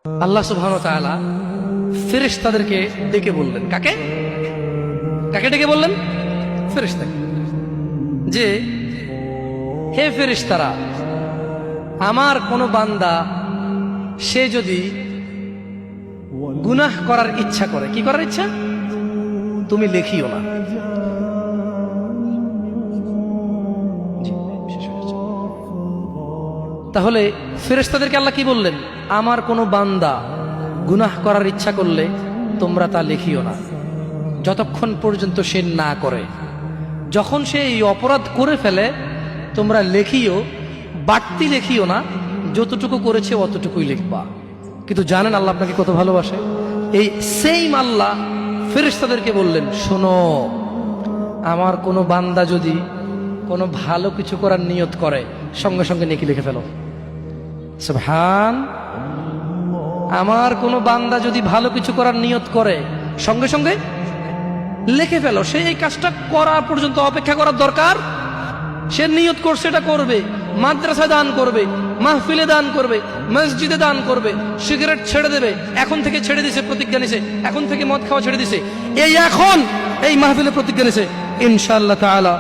আল্লাহ সুবহানাহু ওয়া তাআলা ফেরেশতাদেরকে ডেকে বললেন, কাকে কাকে ডেকে বললেন? ফেরেশতাকে, যে হে ফেরেশতারা, আমার কোন বান্দা সে যদি গুনাহ করার ইচ্ছা করে, কি করার ইচ্ছা? তুমি লেখিও না। তাহলে ফেরেশতাদেরকে আল্লাহ কি বললেন? আমার কোনো বান্দা গুনাহ করার ইচ্ছা করলে তোমরা তা লিখিও না, যতক্ষণ পর্যন্ত সে না করে। যখন সে এই অপরাধ করে ফেলে তোমরা লেখিও, বাড়তি লেখিও না, যতটুকু করেছে অতটুকুই লিখবা। কিন্তু জানেন আল্লাহ আপনাকে কত ভালোবাসে? এই সেম আল্লাহ ফেরেশতাদেরকে বললেন, শোনো, আমার কোনো বান্দা যদি কোনো ভালো কিছু করার নিয়ত করে সঙ্গে সঙ্গে নেকি লিখে ফেলো। সুবহান। আমার কোনো বান্দা যদি ভালো কিছু করার নিয়ত করে সঙ্গে সঙ্গে লিখে ফেলো। সে এই কাজটা করা পর্যন্ত অপেক্ষা করার দরকার? সে নিয়ত করছে, এটা করবে, মাদ্রাসায় দান করবে, মাহফিলে দান করবে, মসজিদে দান করবে, সিগারেট ছেড়ে দেবে, এখন থেকে ছেড়ে দিছে, প্রতিজ্ঞা নিছে, এখন থেকে মদ খাওয়া ছেড়ে দিছে, এই এখন এই মাহফিলে প্রতিজ্ঞা নিছে, ইনশাআল্লাহ তাআলা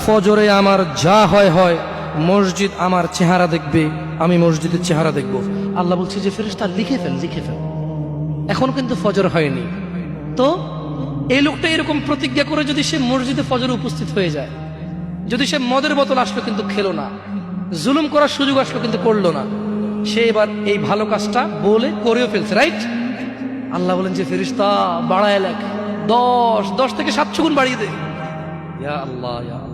ফজরে আমার যা হয় হয়, মসজিদ আমার চেহারা দেখবে, আমি মসজিদের চেহারা দেখব। আল্লাহ বলছে যে ফেরেশতা লিখে ফেল, লিখে ফেল। এখন কিন্তু ফজর হয়নি, তো এই লোকটা এরকম প্রতিজ্ঞা করে যদি সে মসজিদে ফজরে উপস্থিত হয়ে যায়, যদি সে মদের বোতল আসলো কিন্তু খেলো না, জুলুম করার সুযোগ আসলো কিন্তু করলো না, সে এবার এই ভালো কাজটা বলে করেও ফেলছে, রাইট? আল্লাহ বলেন যে ফেরেশতা বাড়ায় লেখ, 10 থেকে 700 গুণ বাড়িয়ে দে। ইয়া আল্লাহ, ইয়া আল্লাহ।